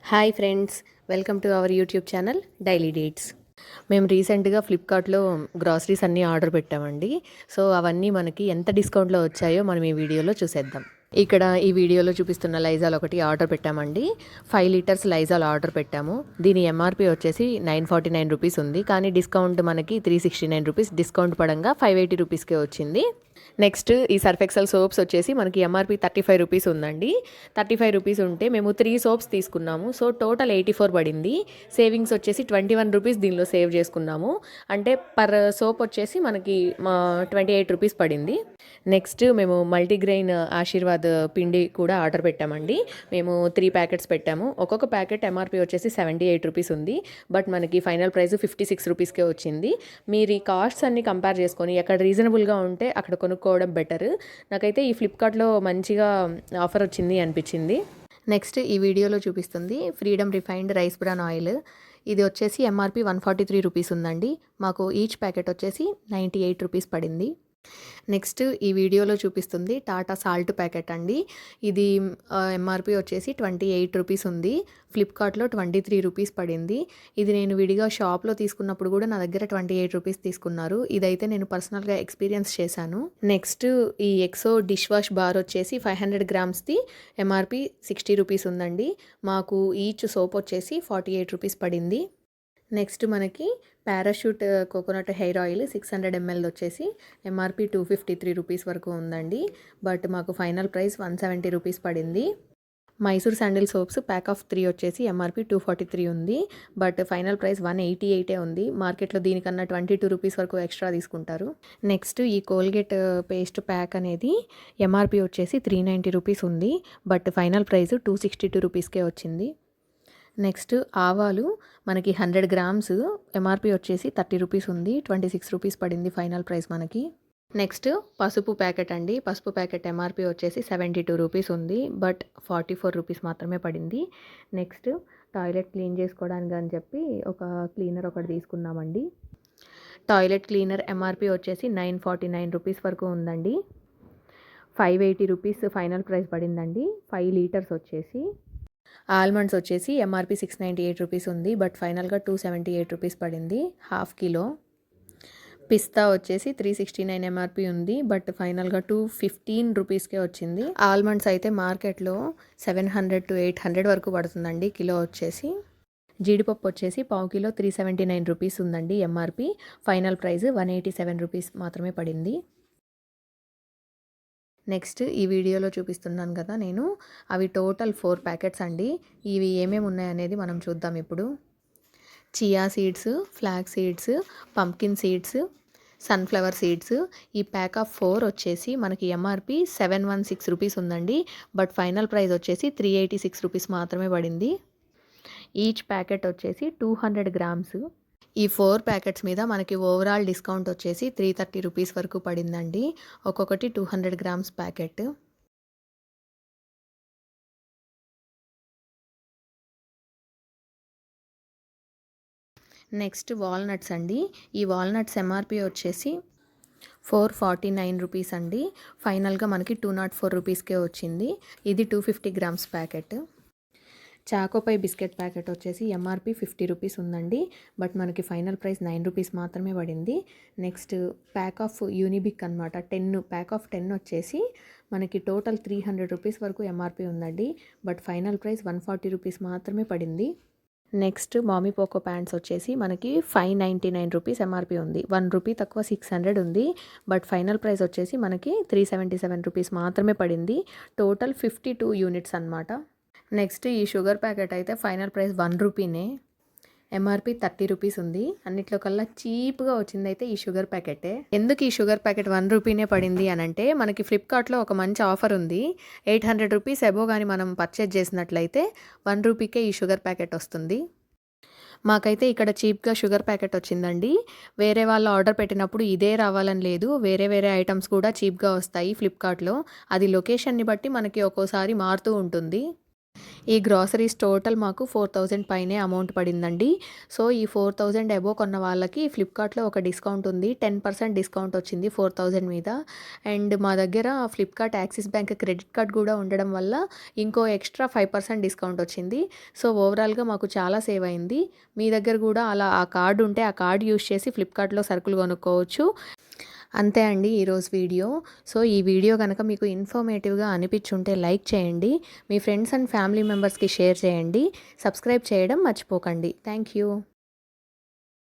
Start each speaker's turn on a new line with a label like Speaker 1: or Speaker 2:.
Speaker 1: Hi friends, welcome to our YouTube channel daily dates. మేము రీసెంట్గా ఫ్లిప్కార్ట్లో గ్రాసరీస్ అన్నీ ఆర్డర్ పెట్టామండి. సో అవన్నీ మనకి ఎంత డిస్కౌంట్లో వచ్చాయో మనం ఈ వీడియోలో చూసేద్దాం. ఇక్కడ ఈ వీడియోలో చూపిస్తున్న లైజాల్ ఒకటి ఆర్డర్ పెట్టామండి. 5 లీటర్స్ లైజాల్ ఆర్డర్ పెట్టాము. దీని ఎంఆర్పి వచ్చేసి 949 రూపీస్ ఉంది, కానీ డిస్కౌంట్ మనకి 369 రూపీస్ డిస్కౌంట్ పడంగా 580 రూపీస్కే వచ్చింది. నెక్స్ట్ ఈ సర్ఫ్ ఎక్సెల్ సోప్స్ వచ్చేసి మనకి ఎంఆర్పి 35 రూపీస్ ఉందండి. 35 రూపీస్ ఉంటే మేము 3 సోప్స్ తీసుకున్నాము. సో టోటల్ 84 పడింది. సేవింగ్స్ వచ్చేసి 21 రూపీస్ దీనిలో సేవ్ చేసుకున్నాము. అంటే పర్ సోప్ వచ్చేసి మనకి 28 రూపీస్ పడింది. నెక్స్ట్ మేము మల్టీగ్రెయిన్ ఆశీర్వాద్ పిండి కూడా ఆర్డర్ పెట్టామండి. మేము 3 ప్యాకెట్స్ పెట్టాము. ఒక్కొక్క ప్యాకెట్ ఎంఆర్పి వచ్చేసి 78 రూపీస్ ఉంది, బట్ మనకి ఫైనల్ ప్రైస్ 56 రూపీస్కే వచ్చింది. మీరు ఈ కాస్ట్స్ అన్ని కంపేర్ చేసుకొని ఎక్కడ రీజనబుల్గా ఉంటే అక్కడ కొనుక్కోవడం బెటర్. నాకైతే ఈ ఫ్లిప్కార్ట్లో మంచిగా ఆఫర్ వచ్చింది అనిపించింది. నెక్స్ట్ ఈ వీడియోలో చూపిస్తుంది freedom refined rice bran oil. ఇది వచ్చేసి ఎంఆర్పి 143 రూపీస్ ఉందండి. మాకు ఈచ్ ప్యాకెట్ వచ్చేసి 98 రూపీస్ పడింది. నెక్స్ట్ ఈ వీడియోలో చూపిస్తుంది టాటా సాల్ట్ ప్యాకెట్ అండి. ఇది ఎంఆర్పి వచ్చేసి 28 రూపీస్ ఉంది. ఫ్లిప్కార్ట్లో 23 రూపీస్ పడింది. ఇది నేను విడిగా షాప్లో తీసుకున్నప్పుడు కూడా నా దగ్గర 28 రూపీస్ తీసుకున్నారు. ఇదైతే నేను పర్సనల్గా ఎక్స్పీరియన్స్ చేశాను. నెక్స్ట్ ఈ ఎక్సో డిష్ వాష్ బార్ వచ్చేసి 500 గ్రామ్స్ది ఎంఆర్పి 60 రూపీస్ ఉందండి. మాకు ఈచ్ సోప్ వచ్చేసి 48 రూపీస్ పడింది. నెక్స్ట్ మనకి parachute coconut hair oil 600 ml వచ్చేసి ఎంఆర్పి 253 రూపీస్ వరకు ఉందండి, బట్ మాకు ఫైనల్ ప్రైస్ 170 రూపీస్ పడింది. Mysore sandal soaps pack of 3 వచ్చేసి ఎంఆర్పి 243 ఉంది, బట్ ఫైనల్ ప్రైస్ 188 ఉంది. మార్కెట్లో దీనికన్నా 22 రూపీస్ వరకు ఎక్స్ట్రా తీసుకుంటారు. నెక్స్ట్ ఈ కోల్గేట్ పేస్ట్ ప్యాక్ అనేది ఎంఆర్పి వచ్చేసి 390 రూపీస్ ఉంది, బట్ ఫైనల్ ప్రైస్ 262 రూపీస్కే వచ్చింది. నెక్స్ట్ ఆవాలు మనకి 100 గ్రామ్స్ ఎంఆర్పి వచ్చేసి 30 రూపీస్ ఉంది, 26 రూపీస్ పడింది ఫైనల్ ప్రైస్ మనకి. నెక్స్ట్ పసుపు ప్యాకెట్ అండి. పసుపు ప్యాకెట్ ఎంఆర్పి వచ్చేసి 72 రూపీస్ ఉంది, బట్ 44 రూపీస్ మాత్రమే పడింది. నెక్స్ట్ టాయిలెట్ క్లీన్ చేసుకోవడానికి అని చెప్పి ఒక క్లీనర్ ఒకటి తీసుకున్నామండి. టాయిలెట్ క్లీనర్ ఎంఆర్పి వచ్చేసి 949 రూపీస్ వరకు ఉందండి. 580 రూపీస్ ఫైనల్ ప్రైస్ పడిందండి. 5 లీటర్స్ వచ్చేసి. ఆల్మండ్స్ వచ్చేసి ఎంఆర్పి 698 రూపీస్ ఉంది, బట్ ఫైనల్గా 278 రూపీస్ పడింది 1/2 కిలో. పిస్తా వచ్చేసి 369 ఎంఆర్పి ఉంది, బట్ ఫైనల్గా 215 రూపీస్కే వచ్చింది. ఆల్మండ్స్ అయితే మార్కెట్లో 700 to 800 వరకు పడుతుందండి కిలో వచ్చేసి. జీడిపప్పు వచ్చేసి 1/2 కిలో 379 రూపీస్ ఉందండి ఎంఆర్పి. ఫైనల్ ప్రైస్ 187 రూపీస్ మాత్రమే పడింది. నెక్స్ట్ ఈ వీడియోలో చూపిస్తున్నాను కదా నేను, అవి టోటల్ 4 ప్యాకెట్స్ అండి. ఇవి ఏమేమి ఉన్నాయనేది మనం చూద్దాం ఇప్పుడు. Chia seeds, flax seeds, pumpkin seeds, sunflower seeds. ఈ ప్యాక్ ఆఫ్ 4 వచ్చేసి మనకి ఎంఆర్పి 716 రూపీస్ ఉందండి, బట్ ఫైనల్ ప్రైస్ వచ్చేసి 386 రూపీస్ మాత్రమే పడింది. ఈచ్ ప్యాకెట్ వచ్చేసి 200 గ్రామ్స్. ఈ 4 ప్యాకెట్స్ మీద మనకి ఓవరాల్ డిస్కౌంట్ వచ్చేసి 330 రూపీస్ వరకు పడిందండి. ఒక్కొక్కటి 200 గ్రామ్స్ ప్యాకెట్. నెక్స్ట్ వాల్నట్స్ అండి. ఈ వాల్నట్స్ ఎంఆర్పి వచ్చేసి 449 రూపీస్ అండి. ఫైనల్గా మనకి 204 రూపీస్కే వచ్చింది. ఇది 250 గ్రామ్స్ ప్యాకెట్. చాకోపై బిస్కెట్ ప్యాకెట్ వచ్చేసి ఎంఆర్పి 50 రూపీస్ ఉందండి, బట్ మనకి ఫైనల్ ప్రైస్ 9 రూపీస్ మాత్రమే పడింది. నెక్స్ట్ ప్యాక్ ఆఫ్ యూనిబిక్ అనమాట, 10 ప్యాక్ ఆఫ్ 10 వచ్చేసి మనకి టోటల్ 300 రూపీస్ వరకు ఎంఆర్పి ఉందండి, బట్ ఫైనల్ ప్రైస్ 140 రూపీస్ మాత్రమే పడింది. నెక్స్ట్ మామీ పోకో ప్యాంట్స్ వచ్చేసి మనకి 599 రూపీస్ ఎంఆర్పి ఉంది. 1 రూపీ తక్కువ 600 ఉంది, బట్ ఫైనల్ ప్రైస్ వచ్చేసి మనకి 377 రూపీస్ మాత్రమే పడింది. టోటల్ 52 యూనిట్స్ అనమాట. నెక్స్ట్ ఈ షుగర్ ప్యాకెట్ అయితే ఫైనల్ ప్రైస్ 1 రూపీనే. ఎంఆర్పి 30 రూపీస్ ఉంది. అన్నిట్లో కల్లా చీప్గా వచ్చింది అయితే ఈ షుగర్ ప్యాకెటే. ఎందుకు ఈ షుగర్ ప్యాకెట్ 1 రూపీనే పడింది అని అంటే, మనకి ఫ్లిప్కార్ట్లో ఒక మంచి ఆఫర్ ఉంది. 800 రూపీస్ అబోవ్ కానీ మనం పర్చేజ్ చేసినట్లయితే 1 రూపీకే ఈ షుగర్ ప్యాకెట్ వస్తుంది. మాకైతే ఇక్కడ చీప్గా షుగర్ ప్యాకెట్ వచ్చిందండి. వేరే వాళ్ళు ఆర్డర్ పెట్టినప్పుడు ఇదే రావాలని లేదు, వేరే వేరే ఐటమ్స్ కూడా చీప్గా వస్తాయి ఫ్లిప్కార్ట్లో. అది లొకేషన్ని బట్టి మనకి ఒక్కోసారి మారుతూ ఉంటుంది. ఈ గ్రాసరీస్ టోటల్ మాకు 4000 పైనే అమౌంట్ పడిందండి. సో, ఈ 4000 అబోవ్ కొన్న వాళ్ళకి ఫ్లిప్‌కార్ట్‌లో ఒక డిస్కౌంట్ ఉంది. 10% డిస్కౌంట్ వచ్చింది 4000 మీద. అండ్ మా దగ్గర Flipkart axis bank credit card కూడా ఉండడం వల్ల ఇంకో ఎక్స్‌ట్రా 5% డిస్కౌంట్ వచ్చింది. సో, ఓవరాల్‌గా మాకు చాలా సేవ్ అయింది. మీ దగ్గర కూడా అలా ఆ కార్డ్ ఉంటే ఆ కార్డ్ యూజ్ చేసి ఫ్లిప్‌కార్ట్‌లో సరుకులు కొనుక్కోవచ్చు. అంతే అండి ఈరోజు వీడియో. సో, ఈ వీడియో గనక మీకు ఇన్ఫర్మేటివ్‌గా అనిపిచ్చుంటే లైక్ చేయండి. మీ ఫ్రెండ్స్ అండ్ ఫ్యామిలీ మెంబర్స్‌కి షేర్ చేయండి. సబ్స్క్రైబ్ చేయడం మర్చిపోకండి. Thank you.